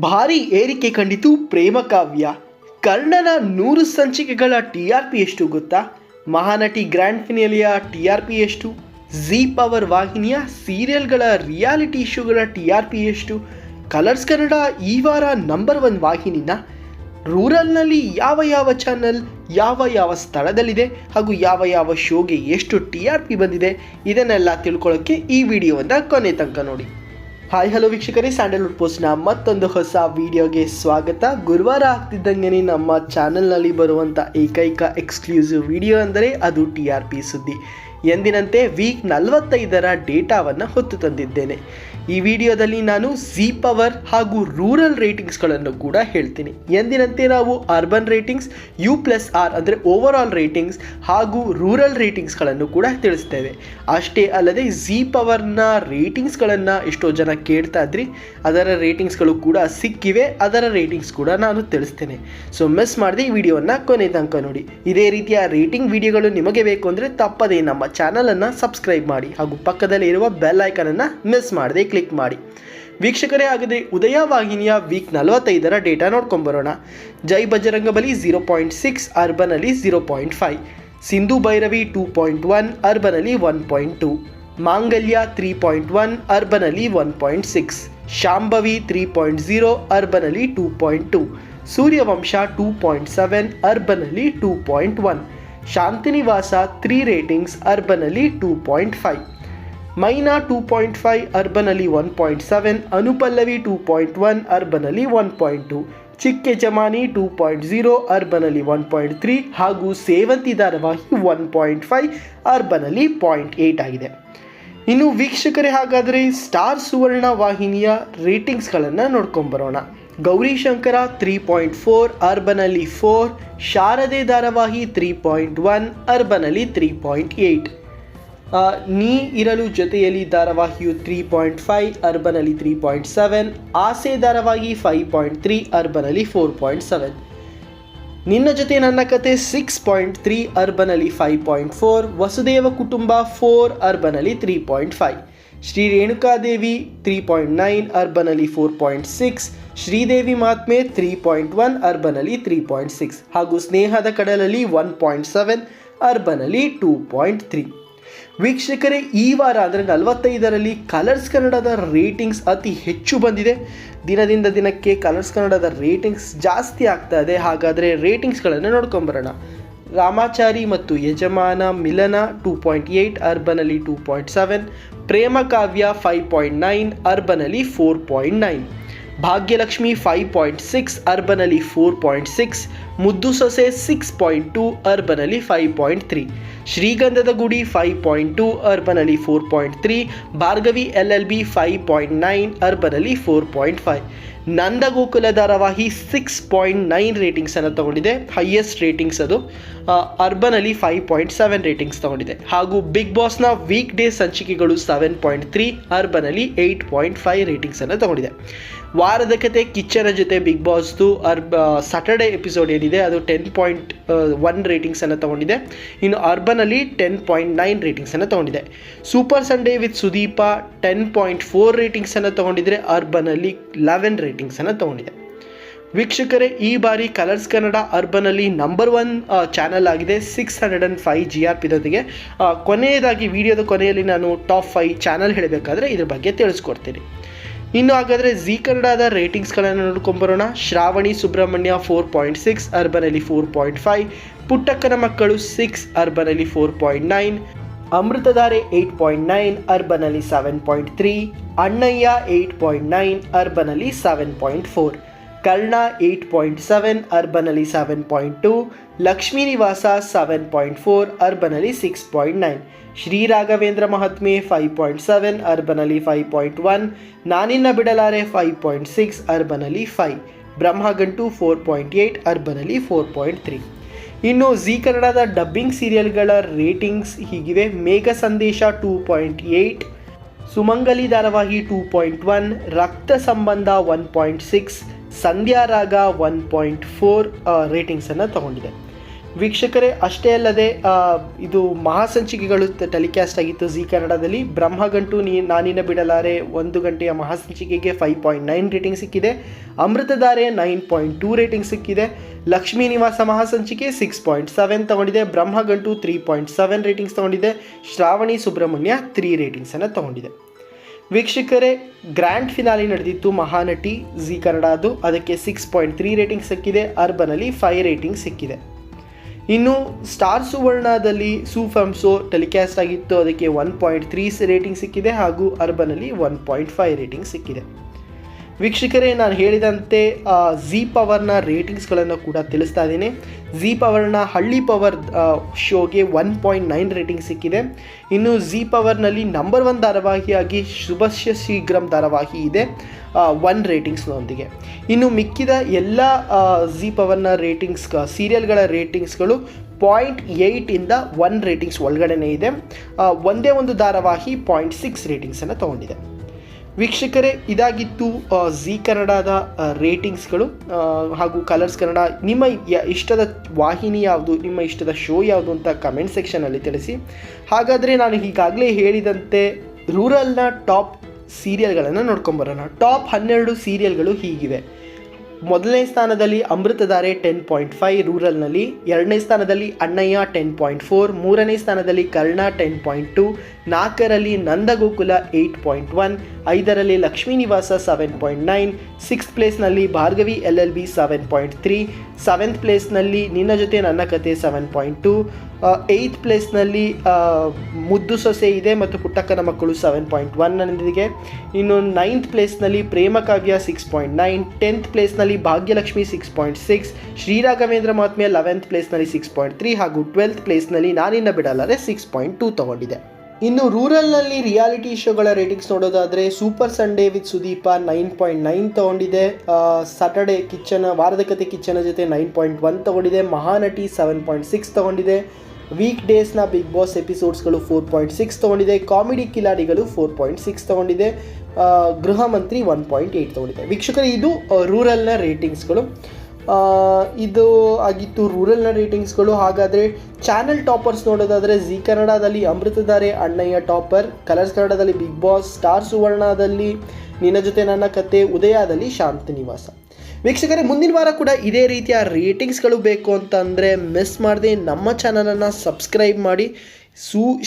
ಭಾರಿ ಏರಿಕೆ ಕಂಡಿತು ಪ್ರೇಮ ಕಾವ್ಯ. ಕರ್ಣನ 100 ಸಂಚಿಕೆಗಳ TRP ಎಷ್ಟು ಗೊತ್ತಾ? ಮಹಾನಟಿ ಗ್ರ್ಯಾಂಡ್ ಫಿನಾಲೆಯ TRP ಎಷ್ಟು? ಜೀ ಪವರ್ ವಾಹಿನಿಯ ಸೀರಿಯಲ್ಗಳ ರಿಯಾಲಿಟಿ ಶೋಗಳ TRP ಎಷ್ಟು? ಕಲರ್ಸ್ ಕನ್ನಡ ಈ ವಾರ ನಂಬರ್ 1 ವಾಹಿನಿನ? ರೂರಲ್ನಲ್ಲಿ ಯಾವ ಚಾನಲ್ ಯಾವ ಸ್ಥಳದಲ್ಲಿದೆ ಹಾಗೂ ಯಾವ ಶೋಗೆ ಎಷ್ಟು TRP ಬಂದಿದೆ, ಇದನ್ನೆಲ್ಲ ತಿಳ್ಕೊಳ್ಳೋಕ್ಕೆ ಈ ವಿಡಿಯೋವನ್ನು ಕೊನೆ ತನಕ ನೋಡಿ. ಹಾಯ್ ಹಲೋ ವೀಕ್ಷಕರೇ, ಸ್ಯಾಂಡಲ್ವುಡ್ ಪೋಸ್ಟ್ನ ಮತ್ತೊಂದು ಹೊಸ ವಿಡಿಯೋಗೆ ಸ್ವಾಗತ. ಗುರುವಾರ ಆಗ್ತಿದ್ದಂಗೆ ನಮ್ಮ ಚಾನಲ್ನಲ್ಲಿ ಬರುವಂಥ ಏಕೈಕ ಎಕ್ಸ್ಕ್ಲೂಸಿವ್ ವಿಡಿಯೋ ಅಂದರೆ ಅದು TRP ಸುದ್ದಿ. ಎಂದಿನಂತೆ ವೀಕ್ 45ರ ಡೇಟಾವನ್ನು ಹೊತ್ತು ತಂದಿದ್ದೇನೆ. ಈ ವಿಡಿಯೋದಲ್ಲಿ ನಾನು ಜೀ ಪವರ್ ಹಾಗೂ ರೂರಲ್ ರೇಟಿಂಗ್ಸ್ಗಳನ್ನು ಕೂಡ ಹೇಳ್ತೀನಿ. ಎಂದಿನಂತೆ ನಾವು ಅರ್ಬನ್ ರೇಟಿಂಗ್ಸ್, U+R ಅಂದರೆ ಓವರ್ ಆಲ್ ರೇಟಿಂಗ್ಸ್ ಹಾಗೂ ರೂರಲ್ ರೇಟಿಂಗ್ಸ್ಗಳನ್ನು ಕೂಡ ತಿಳಿಸ್ತೇವೆ. ಅಷ್ಟೇ ಅಲ್ಲದೆ ಜೀ ಪವರ್ನ ರೇಟಿಂಗ್ಸ್ಗಳನ್ನು ಎಷ್ಟೋ ಜನ ಕೇಳ್ತಾ ಇದ್ರಿ, ಅದರ ರೇಟಿಂಗ್ಸ್ಗಳು ಕೂಡ ಸಿಕ್ಕಿವೆ, ಅದರ ರೇಟಿಂಗ್ಸ್ ಕೂಡ ನಾನು ತಿಳಿಸ್ತೇನೆ. ಸೊ ಮಿಸ್ ಮಾಡದೆ ಈ ವಿಡಿಯೋವನ್ನು ಕೊನೆ ತನಕ ನೋಡಿ. ಇದೇ ರೀತಿಯ ರೇಟಿಂಗ್ ವಿಡಿಯೋಗಳು ನಿಮಗೆ ಬೇಕು ಅಂದರೆ ತಪ್ಪದೇ ನಮ್ಮ ಚಾನಲನ್ನು ಸಬ್ಸ್ಕ್ರೈಬ್ ಮಾಡಿ ಹಾಗೂ ಪಕ್ಕದಲ್ಲಿ ಇರುವ ಬೆಲ್ ಐಕನನ್ನು ಮಿಸ್ ಮಾಡದೆ ಕ್ಲಿಕ್ ಮಾಡಿ. ವೀಕ್ಷಕರೇ, ಆಗದೆ ಉದಯ ವಾಹಿನಿಯ ವೀಕ್ 45ರ ಡೇಟಾ ನೋಡ್ಕೊಂಬರೋಣ. ಜೈ ಬಜರಂಗಬಲಿ 0.6, ಅರ್ಬನಲ್ಲಿ 0.5, ಸಿಂಧು ಭೈರವಿ 2.1, ಅರ್ಬನಲ್ಲಿ 1.2, ಮಾಂಗಲ್ಯ 3.1, ಅರ್ಬನಲ್ಲಿ 1.6, ಶಾಂಭವಿ 3.0, ಅರ್ಬನಲ್ಲಿ 2.2, ಸೂರ್ಯವಂಶ 2.7, ಅರ್ಬನಲ್ಲಿ 2.1, ಶಾಂತಿನಿವಾಸ 3 ರೇಟಿಂಗ್ಸ್, ಅರ್ಬನಲ್ಲಿ 2.5, ಮೈನಾ 2.5, ಅರ್ಬನಲ್ಲಿ 1.7, ಅನುಪಲ್ಲವಿ 2.1, ಅರ್ಬನಲ್ಲಿ 1.2, ಚಿಕ್ಕ ಜಮಾನಿ 2.0, ಅರ್ಬನಲ್ಲಿ 1.3 ಹಾಗೂ ಸೇವಂತಿ ಧಾರಾವಾಹಿ 1.5, ಅರ್ಬನಲ್ಲಿ 0.8 ಆಗಿದೆ. ಇನ್ನು ವೀಕ್ಷಕರೇ, ಹಾಗಾದರೆ ಸ್ಟಾರ್ ಸುವರ್ಣ ವಾಹಿನಿಯ ರೇಟಿಂಗ್ಸ್ಗಳನ್ನು ನೋಡ್ಕೊಂಬರೋಣ. ಗೌರಿಶಂಕರ 3.4, ಅರ್ಬನಲ್ಲಿ 4, ಶಾರದೆ ಧಾರಾವಾಹಿ 3.1, ಅರ್ಬನಲ್ಲಿ 3.8, ನೀ ಇರಲು ಜೊತೆಯಲ್ಲಿ ಧಾರಾವಾಹಿಯು 3.5, ಅರ್ಬನಲ್ಲಿ 3.7, ಆಸೆ ಧಾರಾವಾಹಿ 5.3, ಅರ್ಬನಲ್ಲಿ 4.7, ನಿನ್ನ ಜೊತೆ ನನ್ನ ಕತೆ 6.3, ಅರ್ಬನಲ್ಲಿ 5.4, ವಸುದೇವ ಕುಟುಂಬ 4, ಅರ್ಬನಲ್ಲಿ 3.5, ಶ್ರೀ ರೇಣುಕಾದೇವಿ 3.9, ಅರ್ಬನಲ್ಲಿ 4.6, ಶ್ರೀದೇವಿ ಮಹಾತ್ಮೆ 3.1, ಅರ್ಬನಲ್ಲಿ 3.6 ಹಾಗೂ ಸ್ನೇಹದ ಕಡಲಲ್ಲಿ 1.7, ಅರ್ಬನಲ್ಲಿ 2.3. ವೀಕ್ಷಕರೇ, ಈ ವಾರ ಅಂದರೆ 45ರಲ್ಲಿ ಕಲರ್ಸ್ ಕನ್ನಡದ ರೇಟಿಂಗ್ಸ್ ಅತಿ ಹೆಚ್ಚು ಬಂದಿದೆ. ದಿನದಿಂದ ದಿನಕ್ಕೆ ಕಲರ್ಸ್ ಕನ್ನಡದ ರೇಟಿಂಗ್ಸ್ ಜಾಸ್ತಿ ಆಗ್ತಾ ಇದೆ. ಹಾಗಾದರೆ ರೇಟಿಂಗ್ಸ್ಗಳನ್ನು ನೋಡ್ಕೊಂಬರೋಣ. ರಾಮಾಚಾರಿ ಮತ್ತು ಯಜಮಾನ ಮಿಲನ 2.8, ಅರ್ಬನಲ್ಲಿ 2.7, ಪ್ರೇಮ ಕಾವ್ಯ 5.9, ಅರ್ಬನಲ್ಲಿ 4.9, ಭಾಗ್ಯಲಕ್ಷ್ಮಿ 5.6, ಅರ್ಬನಲ್ಲಿ 4.6, ಮುದ್ದು ಸೊಸೆ 6.2, ಅರ್ಬನಲ್ಲಿ 5.3, ಶ್ರೀಗಂಧದ ಗುಡಿ 5.2, ಅರ್ಬನಲ್ಲಿ 4.3, ಭಾರ್ಗವಿ LLB 5.9, ಅರ್ಬನಲ್ಲಿ 4.5, ನಂದಗೋಕುಲ ಧಾರಾವಾಹಿ 6.9 ರೇಟಿಂಗ್ಸನ್ನು ತಗೊಂಡಿದೆ, ಹೈಯೆಸ್ಟ್ ರೇಟಿಂಗ್ಸ್ ಅದು. ಅರ್ಬನಲ್ಲಿ 5.7 ರೇಟಿಂಗ್ಸ್ ತಗೊಂಡಿದೆ ಹಾಗೂ ಬಿಗ್ ಬಾಸ್ನ ವೀಕ್ ಡೇ ಸಂಚಿಕೆಗಳು 7.3, ಅರ್ಬನಲ್ಲಿ 8.5 ರೇಟಿಂಗ್ಸನ್ನು ತಗೊಂಡಿದೆ. ವಾರದ ಕತೆ ಕಿಚ್ಚನ ಜೊತೆ ಬಿಗ್ ಬಾಸ್ದು ಸ್ಯಾಟರ್ಡೇ ಎಪಿಸೋಡ್ ಏನಿದೆ ಅದು 10.1 ರೇಟಿಂಗ್ಸನ್ನು ತಗೊಂಡಿದೆ. ಇನ್ನು ಅರ್ಬನಲ್ಲಿ 10.9 ರೇಟಿಂಗ್ಸನ್ನು ತಗೊಂಡಿದೆ. ಸೂಪರ್ ಸಂಡೇ ವಿತ್ ಸುದೀಪ 10.4 ರೇಟಿಂಗ್ಸನ್ನು ತಗೊಂಡಿದ್ರೆ, ಅರ್ಬನಲ್ಲಿ 11 ರೇಟಿಂಗ್ಸನ್ನು ತಗೊಂಡಿದೆ. ವೀಕ್ಷಕರೇ, ಈ ಬಾರಿ ಕಲರ್ಸ್ ಕನ್ನಡ ಅರ್ಬನಲ್ಲಿ ನಂಬರ್ 1 ಚಾನಲ್ ಆಗಿದೆ 605 GRP ಜೊತೆಗೆ. ಕೊನೆಯದಾಗಿ ವಿಡಿಯೋದ ಕೊನೆಯಲ್ಲಿ ನಾನು ಟಾಪ್ 5 ಚಾನಲ್ ಹೇಳಬೇಕಾದ್ರೆ ಇದ್ರ ಬಗ್ಗೆ ತಿಳಿಸ್ಕೊಡ್ತೀನಿ. ಇನ್ನು ಹಾಗಾದರೆ ಜೀ ಕನ್ನಡದ ರೇಟಿಂಗ್ಸ್ಗಳನ್ನು ನೋಡ್ಕೊಂಬರೋಣ. ಶ್ರಾವಣಿ ಸುಬ್ರಹ್ಮಣ್ಯ 4.6, ಅರ್ಬನಲ್ಲಿ 4.5, ಪುಟ್ಟಕ್ಕನ ಮಕ್ಕಳು 6, ಅರ್ಬನಲ್ಲಿ 4.9, ಅಮೃತಧಾರೆ 8.9, ಅರ್ಬನಲ್ಲಿ 7.3, ಅಣ್ಣಯ್ಯ 8.9, ಅರ್ಬನಲ್ಲಿ 7.4, ಕರ್ಣ 8.7, ಅರ್ಬನಲ್ಲಿ 7.2, ಲಕ್ಷ್ಮೀ ನಿವಾಸ 7.4, ಅರ್ಬನಲ್ಲಿ 6.9, ಶ್ರೀ ರಾಘವೇಂದ್ರ ಮಹಾತ್ಮೆ 5.7, ಅರ್ಬನಲ್ಲಿ 5.1, ನಾನಿನ್ನ ಬಿಡಲಾರೆ 5.6, ಅರ್ಬನಲ್ಲಿ 5, ಬ್ರಹ್ಮಗಂಟು 4.8, ಅರ್ಬನಲ್ಲಿ 4.3. ಇನ್ನು ಜೀ ಕನ್ನಡದ ಡಬ್ಬಿಂಗ್ ಸೀರಿಯಲ್ಗಳ ರೇಟಿಂಗ್ಸ್ ಹೀಗಿವೆ. ಮೇಘ ಸಂದೇಶ 2.8, ಸುಮಂಗಲಿ ಧಾರಾವಾಹಿ 2.1, ರಕ್ತ ಸಂಬಂಧ 1.6, ಸಂಧ್ಯಾ ರಾಗ 1.4 ರೇಟಿಂಗ್ಸನ್ನು ತಗೊಂಡಿದೆ. ವೀಕ್ಷಕರೇ, ಅಷ್ಟೇ ಅಲ್ಲದೆ ಇದು ಮಹಾಸಂಚಿಕೆಗಳು ಟೆಲಿಕಾಸ್ಟ್ ಆಗಿತ್ತು ಜಿ ಕನ್ನಡದಲ್ಲಿ. ಬ್ರಹ್ಮಗಂಟು ನಾನಿನ ಬಿಡಲಾರೆ 1 ಗಂಟೆಯ ಮಹಾಸಂಚಿಕೆಗೆ 5.9 ರೇಟಿಂಗ್ ಸಿಕ್ಕಿದೆ. ಅಮೃತಧಾರೆ 9.2 ರೇಟಿಂಗ್ ಸಿಕ್ಕಿದೆ. ಲಕ್ಷ್ಮೀ ನಿವಾಸ ಮಹಾಸಂಚಿಕೆ 6.7 ತಗೊಂಡಿದೆ. ಬ್ರಹ್ಮಗಂಟು 3.7 ರೇಟಿಂಗ್ಸ್ ತಗೊಂಡಿದೆ. ಶ್ರಾವಣಿ ಸುಬ್ರಹ್ಮಣ್ಯ 3 ರೇಟಿಂಗ್ಸನ್ನು ತಗೊಂಡಿದೆ. ವೀಕ್ಷಕರೇ, ಗ್ರ್ಯಾಂಡ್ ಫಿನಾಲಿ ನಡೆದಿತ್ತು ಮಹಾನಟಿ ಜಿ ಕನ್ನಡ, ಅದಕ್ಕೆ 6.3 ರೇಟಿಂಗ್ ಸಿಕ್ಕಿದೆ. ಅರ್ಬನಲ್ಲಿ 5 ರೇಟಿಂಗ್ ಸಿಕ್ಕಿದೆ. ಇನ್ನು ಸ್ಟಾರ್ ಸುವರ್ಣದಲ್ಲಿ ಸೂಫಂಸೋ ಟೆಲಿಕಾಸ್ಟ್ ಆಗಿತ್ತು, ಅದಕ್ಕೆ 1.3 ರೇಟಿಂಗ್ ಸಿಕ್ಕಿದೆ ಹಾಗೂ ಅರ್ಬನಲ್ಲಿ 1.5 ರೇಟಿಂಗ್ ಸಿಕ್ಕಿದೆ. ವೀಕ್ಷಕರೇ, ನಾನು ಹೇಳಿದಂತೆ ಜಿ ಪವರ್ನ ರೇಟಿಂಗ್ಸ್ಗಳನ್ನು ಕೂಡ ತಿಳಿಸ್ತಾ ಇದ್ದೀನಿ. ಜಿ ಪವರ್ನ ಹಳ್ಳಿ ಪವರ್ ಶೋಗೆ 1.9 ರೇಟಿಂಗ್ ಸಿಕ್ಕಿದೆ. ಇನ್ನು ಜಿ ಪವರ್ನಲ್ಲಿ ನಂಬರ್ 1 ಧಾರಾವಾಹಿಯಾಗಿ ಶುಭಸ್ಯ ಶೀಘ್ರಂ ಧಾರಾವಾಹಿ ಇದೆ 1 ರೇಟಿಂಗ್ಸ್ನೊಂದಿಗೆ. ಇನ್ನು ಮಿಕ್ಕಿದ ಎಲ್ಲ ಜಿ ಪವರ್ನ ರೇಟಿಂಗ್ಸ್ ಸೀರಿಯಲ್ಗಳ ರೇಟಿಂಗ್ಸ್ಗಳು 0.8 1 ರೇಟಿಂಗ್ಸ್ ಒಳಗಡೆನೇ ಇದೆ. ಒಂದೇ ಒಂದು ಧಾರಾವಾಹಿ 0.6 ರೇಟಿಂಗ್ಸನ್ನು ತೊಗೊಂಡಿದೆ. ವೀಕ್ಷಕರೇ, ಇದಾಗಿತ್ತು ಜಿ ಕನ್ನಡದ ರೇಟಿಂಗ್ಸ್ಗಳು ಹಾಗೂ ಕಲರ್ಸ್ ಕನ್ನಡ. ನಿಮ್ಮ ಇಷ್ಟದ ವಾಹಿನಿ ಯಾವುದು, ನಿಮ್ಮ ಇಷ್ಟದ ಶೋ ಯಾವುದು ಅಂತ ಕಮೆಂಟ್ ಸೆಕ್ಷನಲ್ಲಿ ತಿಳಿಸಿ. ಹಾಗಾದರೆ ನಾನು ಈಗಾಗಲೇ ಹೇಳಿದಂತೆ ರೂರಲ್ನ ಟಾಪ್ ಸೀರಿಯಲ್ಗಳನ್ನು ನೋಡ್ಕೊಂಬರೋಣ. ಟಾಪ್ 12 ಸೀರಿಯಲ್ಗಳು ಹೀಗಿವೆ. ಮೊದಲನೇ ಸ್ಥಾನದಲ್ಲಿ ಅಮೃತಧಾರೆ 10.5 ರೂರಲ್ನಲ್ಲಿ. 2ನೇ ಸ್ಥಾನದಲ್ಲಿ ಅಣ್ಣಯ್ಯ 10.4. 3ನೇ ಸ್ಥಾನದಲ್ಲಿ ಕರ್ಣ 10.2. 4ರಲ್ಲಿ ನಂದಗೋಕುಲ 8.1. 5ರಲ್ಲಿ ಲಕ್ಷ್ಮೀ ನಿವಾಸ 7.9. 6th ಪ್ಲೇಸ್ನಲ್ಲಿ Bhargavi LLB 7.3. 7th ಪ್ಲೇಸ್ನಲ್ಲಿ ನಿನ್ನ ಜೊತೆ ನನ್ನ ಕತೆ 7.2. 8th ಪ್ಲೇಸ್ನಲ್ಲಿ ಮುದ್ದು ಸೊಸೆ ಇದೆ ಮತ್ತು ಪುಟ್ಟಕ್ಕನ ಮಕ್ಕಳು 7.1ನೊಂದಿಗೆ. ಇನ್ನು 9th ಪ್ಲೇಸ್ನಲ್ಲಿ ಪ್ರೇಮ ಕಾವ್ಯ 6.9. 10th ಪ್ಲೇಸ್ನಲ್ಲಿ ಭಾಗ್ಯಲಕ್ಷ್ಮಿ 6.6. ಶ್ರೀರಾಘವೇಂದ್ರ ಮಹಾತ್ಮೆ 11th ಪ್ಲೇಸ್ನಲ್ಲಿ 6.3 ಹಾಗೂ 12th ಪ್ಲೇಸ್ನಲ್ಲಿ ನಾನಿನ್ನ ಬಿಡಲಾರೆ 6.2 ತಗೊಂಡಿದೆ. ಇನ್ನು ರೂರಲ್ನಲ್ಲಿ ರಿಯಾಲಿಟಿ ಶೋಗಳ ರೇಟಿಂಗ್ಸ್ ನೋಡೋದಾದರೆ ಸೂಪರ್ ಸಂಡೇ ವಿತ್ ಸುದೀಪ 9.9 ತಗೊಂಡಿದೆ. ಸ್ಯಾಟರ್ಡೇ ಕಿಚ್ಚನ ವಾರದ ಕತೆ ಕಿಚ್ಚನ ಜೊತೆ 9.1 ತಗೊಂಡಿದೆ. ಮಹಾನಟಿ 7.6 ತಗೊಂಡಿದೆ. ವೀಕ್ ಡೇಸ್ನ ಬಿಗ್ ಬಾಸ್ ಎಪಿಸೋಡ್ಸ್ಗಳು 4.6 ತಗೊಂಡಿದೆ. ಕಾಮಿಡಿ ಕಿಲಾಡಿಗಳು 4.6 ತಗೊಂಡಿದೆ. ಗೃಹ ಮಂತ್ರಿ 1.8 ತಗೊಂಡಿದೆ. ವೀಕ್ಷಕರು, ಇದು ರೂರಲ್ನ ರೇಟಿಂಗ್ಸ್ಗಳು. ಇದು ಆಗಿತ್ತು ರೂರಲ್ನ ರೇಟಿಂಗ್ಸ್ಗಳು. ಹಾಗಾದರೆ ಚಾನೆಲ್ ಟಾಪರ್ಸ್ ನೋಡೋದಾದರೆ ಜಿ ಕನ್ನಡದಲ್ಲಿ ಅಮೃತಧಾರೆ ಅಣ್ಣಯ್ಯ ಟಾಪರ್, ಕಲರ್ಸ್ ಕನ್ನಡದಲ್ಲಿ ಬಿಗ್ ಬಾಸ್, ಸ್ಟಾರ್ ಸುವರ್ಣದಲ್ಲಿ ನಿನ್ನ ಜೊತೆ ನನ್ನ ಕತೆ, ಉದಯದಲ್ಲಿ ಶಾಂತಿ ನಿವಾಸ. ವೀಕ್ಷಕರೇ, ಮುಂದಿನ ವಾರ ಕೂಡ ಇದೇ ರೀತಿಯ ರೇಟಿಂಗ್ಸ್ಗಳು ಬೇಕು ಅಂತಂದರೆ ಮಿಸ್ ಮಾಡದೆ ನಮ್ಮ ಚಾನಲನ್ನು ಸಬ್ಸ್ಕ್ರೈಬ್ ಮಾಡಿ.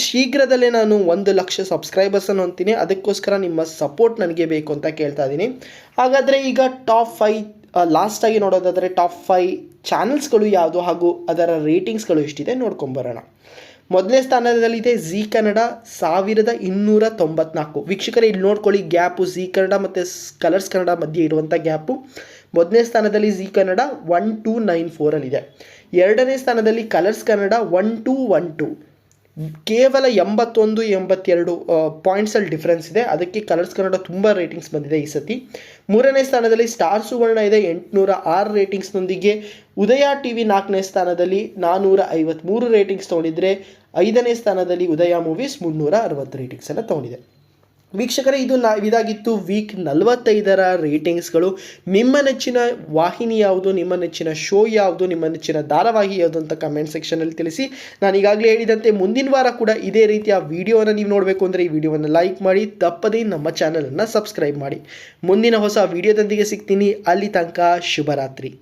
ಶೀಘ್ರದಲ್ಲೇ ನಾನು 1 ಲಕ್ಷ ಸಬ್ಸ್ಕ್ರೈಬರ್ಸನ್ನು ಹೊಂದ್ತೀನಿ. ಅದಕ್ಕೋಸ್ಕರ ನಿಮ್ಮ ಸಪೋರ್ಟ್ ನನಗೆ ಬೇಕು ಅಂತ ಕೇಳ್ತಾ ಇದ್ದೀನಿ. ಹಾಗಾದರೆ ಈಗ ಟಾಪ್ 5 ಲಾಸ್ಟಾಗಿ ನೋಡೋದಾದರೆ ಟಾಪ್ 5 ಚಾನಲ್ಸ್ಗಳು ಯಾವುದು ಹಾಗೂ ಅದರ ರೇಟಿಂಗ್ಸ್ಗಳು ಎಷ್ಟಿದೆ ನೋಡ್ಕೊಂಬರೋಣ. ಮೊದಲನೇ ಸ್ಥಾನದಲ್ಲಿದೆ ಜಿ ಕನ್ನಡ 1294. ವೀಕ್ಷಕರೇ, ಇಲ್ಲಿ ನೋಡ್ಕೊಳ್ಳಿ ಗ್ಯಾಪು ಜಿ ಕನ್ನಡ ಮತ್ತು ಕಲರ್ಸ್ ಕನ್ನಡ ಮಧ್ಯೆ ಇರುವಂಥ ಗ್ಯಾಪು. ಮೊದಲನೇ ಸ್ಥಾನದಲ್ಲಿ ಜಿ ಕನ್ನಡ 1294ಅಲ್ಲಿದೆ. 2ನೇ ಸ್ಥಾನದಲ್ಲಿ ಕಲರ್ಸ್ ಕನ್ನಡ 1212. ಕೇವಲ 81-82 ಪಾಯಿಂಟ್ಸಲ್ಲಿ ಡಿಫ್ರೆನ್ಸ್ ಇದೆ. ಅದಕ್ಕೆ ಕಲರ್ಸ್ ಕನ್ನಡ ತುಂಬ ರೇಟಿಂಗ್ಸ್ ಬಂದಿದೆ ಈ ಸತಿ. 3ನೇ ಸ್ಥಾನದಲ್ಲಿ ಸ್ಟಾರ್ ಸುವರ್ಣ ಇದೆ 806 ರೇಟಿಂಗ್ಸ್ನೊಂದಿಗೆ. ಉದಯ ಟಿವಿ 4ನೇ ಸ್ಥಾನದಲ್ಲಿ 453 ರೇಟಿಂಗ್ಸ್ ತೊಗೊಂಡಿದ್ರೆ. 5ನೇ ಸ್ಥಾನದಲ್ಲಿ ಉದಯ ಮೂವೀಸ್ 360 ರೇಟಿಂಗ್ಸನ್ನು ತೊಗೊಂಡಿದೆ. ವೀಕ್ಷಕರೇ, ಇದಾಗಿತ್ತು ವೀಕ್ 45ರ ರೇಟಿಂಗ್ಸ್ಗಳು. ನಿಮ್ಮ ನೆಚ್ಚಿನ ವಾಹಿನಿ ಯಾವುದು, ನಿಮ್ಮ ನೆಚ್ಚಿನ ಶೋ ಯಾವುದು, ನಿಮ್ಮ ನೆಚ್ಚಿನ ಧಾರಾವಾಹಿ ಯಾವುದು ಅಂತ ಕಮೆಂಟ್ ಸೆಕ್ಷನಲ್ಲಿ ತಿಳಿಸಿ. ನಾನು ಈಗಾಗಲೇ ಹೇಳಿದಂತೆ ಮುಂದಿನ ವಾರ ಕೂಡ ಇದೇ ರೀತಿಯ ವಿಡಿಯೋನ ನೀವು ನೋಡಬೇಕು ಅಂದರೆ ಈ ವಿಡಿಯೋವನ್ನು ಲೈಕ್ ಮಾಡಿ, ತಪ್ಪದೇ ನಮ್ಮ ಚಾನಲನ್ನು ಸಬ್ಸ್ಕ್ರೈಬ್ ಮಾಡಿ. ಮುಂದಿನ ಹೊಸ ವಿಡಿಯೋದೊಂದಿಗೆ ಸಿಗ್ತೀನಿ. ಅಲ್ಲಿ ತನಕ ಶುಭರಾತ್ರಿ.